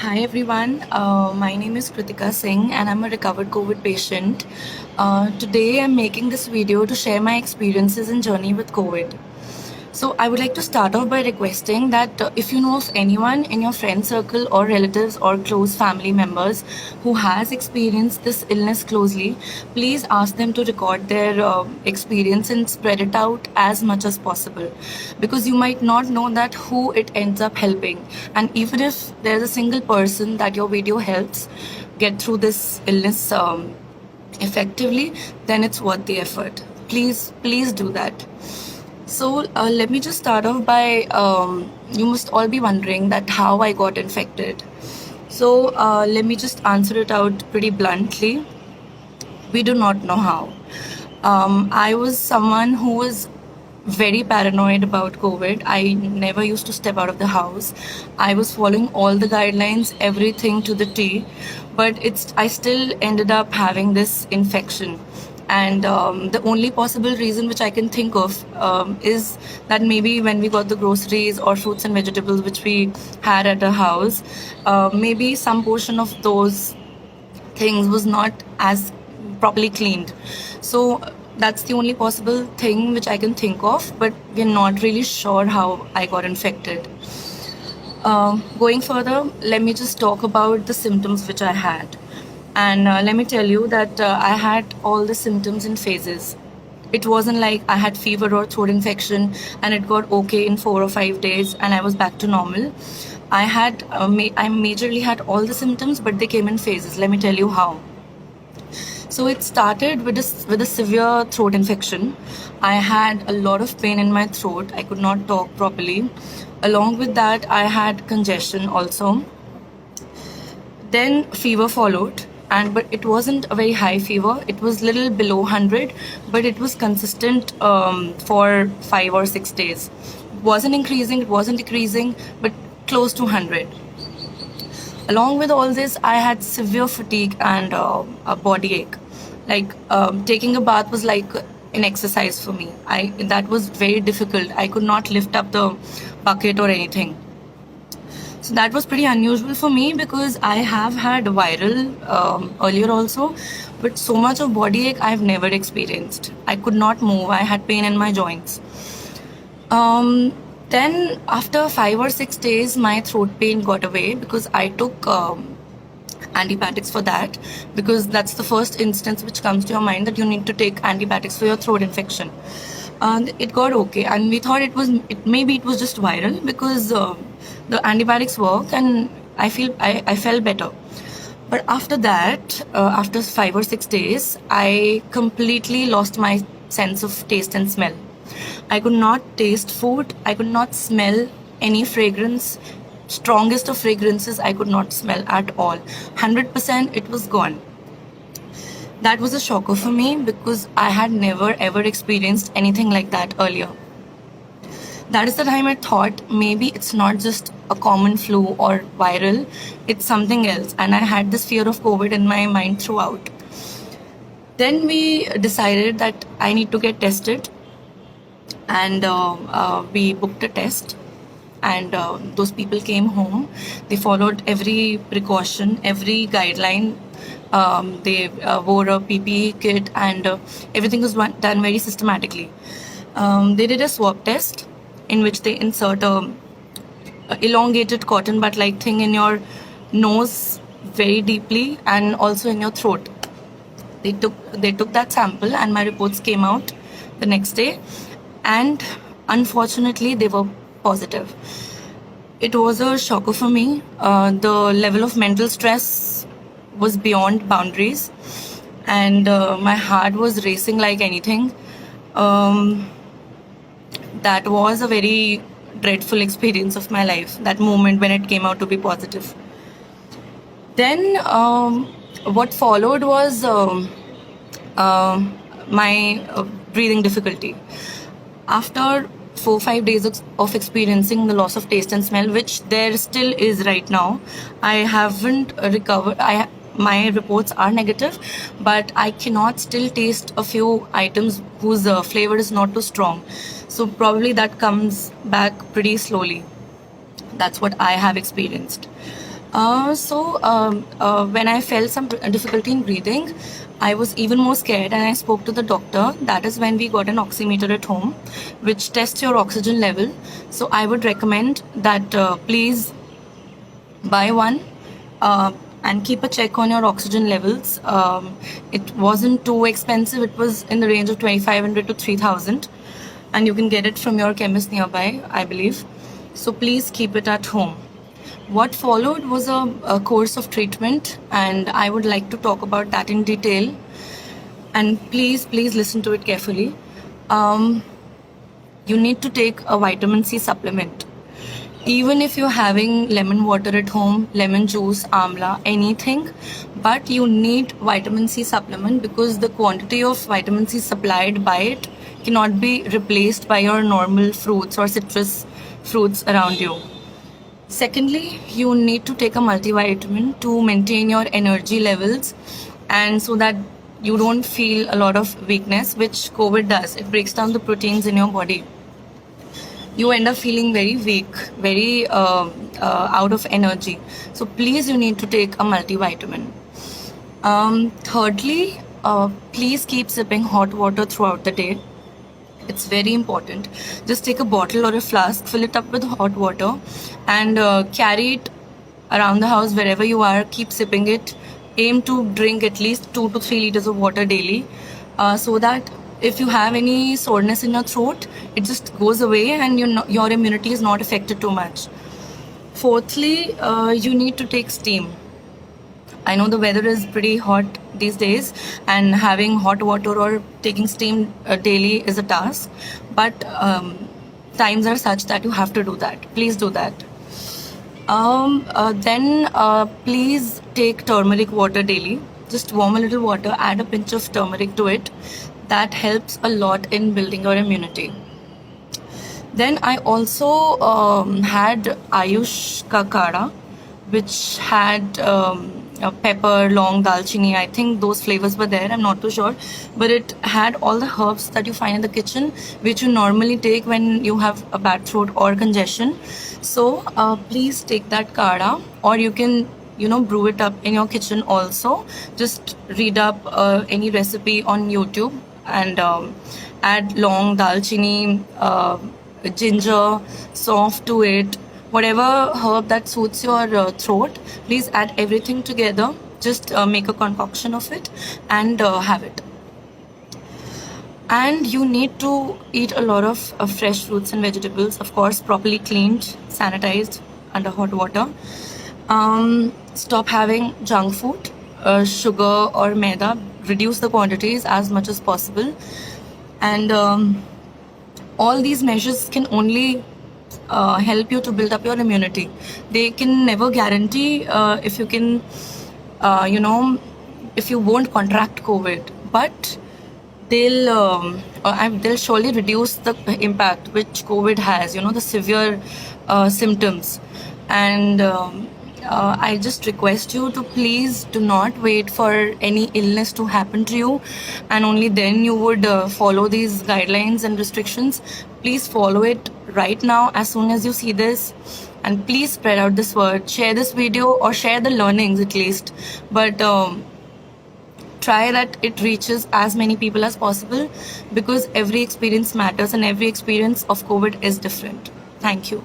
Hi everyone, my name is Kritika Singh and I'm a recovered COVID patient. Today I'm making this video to share my experiences and journey with COVID. So I would like to start off by requesting that if you know of anyone in your friend circle or relatives or close family members who has experienced this illness closely, please ask them to record their experience and spread it out as much as possible, because you might not know that who it ends up helping. And even if there's a single person that your video helps get through this illness effectively, then it's worth the effort. Please do that. So let me just start off by you must all be wondering that how I got infected. So let me just answer it out pretty bluntly. We do not know how. I was someone who was very paranoid about COVID. I never used to step out of the house. I was following all the guidelines, everything to the T, but I still ended up having this infection. And the only possible reason which I can think of is that maybe when we got the groceries or fruits and vegetables which we had at our house, maybe some portion of those things was not as properly cleaned. So that's the only possible thing which I can think of, but we're not really sure how I got infected. Going further, let me just talk about the symptoms which I had. And let me tell you that I had all the symptoms in phases. It wasn't like I had fever or throat infection and it got okay in 4 or 5 days and I was back to normal. I majorly had all the symptoms, but they came in phases. Let me tell you how. So it started with a severe throat infection. I had a lot of pain in my throat. I could not talk properly. Along with that, I had congestion also. Then fever followed, but it wasn't a very high fever. It was little below 100, but it was consistent for 5 or 6 days. It wasn't increasing, it wasn't decreasing, but close to 100. Along with all this, I had severe fatigue and a body ache. Like taking a bath was like an exercise for me. That was very difficult. I could not lift up the bucket or anything. So that was pretty unusual for me because I have had viral earlier also, but so much of body ache I've never experienced. I could not move. I had pain in my joints. Then after 5 or 6 days, my throat pain got away because I took antibiotics for that, because that's the first instance which comes to your mind that you need to take antibiotics for your throat infection. It got okay, and we thought maybe it was just viral because the antibiotics work, and I felt better. But after that, after 5 or 6 days, I completely lost my sense of taste and smell. I could not taste food. I could not smell any fragrance. Strongest of fragrances I could not smell at all. 100% it was gone. That was a shocker for me because I had never ever experienced anything like that earlier. That is the time I thought maybe it's not just a common flu or viral, it's something else. And I had this fear of COVID in my mind throughout. Then we decided that I need to get tested, and we booked a test. And those people came home. They followed every precaution, every guideline. They wore a PPE kit, and everything was done very systematically. They did a swab test in which they insert a elongated cotton bud like thing in your nose very deeply and also in your throat. They took that sample, and my reports came out the next day, and unfortunately they were positive. It was a shocker for me. The level of mental stress was beyond boundaries, and my heart was racing like anything. That was a very dreadful experience of my life, that moment when it came out to be positive. Then what followed was my breathing difficulty. After 4 or 5 days of experiencing the loss of taste and smell, which there still is right now, I haven't recovered. My reports are negative, but I cannot still taste a few items whose flavor is not too strong. So probably that comes back pretty slowly. That's what I have experienced. When I felt some difficulty in breathing, I was even more scared and I spoke to the doctor. That is when we got an oximeter at home, which tests your oxygen level. So I would recommend that please buy one and keep a check on your oxygen levels. It wasn't too expensive. It was in the range of 2,500 to 3,000, and you can get it from your chemist nearby, I believe. So please keep it at home. What followed was a course of treatment, and I would like to talk about that in detail. And please listen to it carefully. You need to take a vitamin C supplement. Even if you're having lemon water at home, lemon juice, amla, anything, but you need vitamin C supplement because the quantity of vitamin C supplied by it cannot be replaced by your normal fruits or citrus fruits around you. Secondly, you need to take a multivitamin to maintain your energy levels and so that you don't feel a lot of weakness, which COVID does. It breaks down the proteins in your body. You end up feeling very weak, very out of energy. So please, you need to take a multivitamin. Thirdly, please keep sipping hot water throughout the day. It's very important. Just take a bottle or a flask, fill it up with hot water, and carry it around the house wherever you are. Keep sipping it. Aim to drink at least 2 to 3 liters of water daily, so that if you have any soreness in your throat, it just goes away and your immunity is not affected too much. Fourthly, you need to take steam. I know the weather is pretty hot these days, and having hot water or taking steam daily is a task, but times are such that you have to do that. Please do that. Then please take turmeric water daily. Just warm a little water, add a pinch of turmeric to it. That helps a lot in building your immunity. Then I also had Ayush ka kada, which had pepper, long, dalchini. I think those flavors were there. I'm not too sure, but it had all the herbs that you find in the kitchen, which you normally take when you have a bad throat or congestion. So please take that kada, or you can brew it up in your kitchen also. Just read up any recipe on YouTube and add long, dalchini, ginger, soft to it. Whatever herb that suits your throat, please add everything together. Just make a concoction of it and have it. And you need to eat a lot of fresh fruits and vegetables, of course, properly cleaned, sanitized under hot water. Stop having junk food, sugar or maida. Reduce the quantities as much as possible. And all these measures can only help you to build up your immunity. They can never guarantee if you can, if you won't contract COVID, but they'll surely reduce the impact which COVID has, the severe symptoms. And I just request you to please do not wait for any illness to happen to you and only then you would follow these guidelines and restrictions. Please follow it right now as soon as you see this, and please spread out this word. Share this video or share the learnings at least, but try that it reaches as many people as possible, because every experience matters and every experience of COVID is different. Thank you.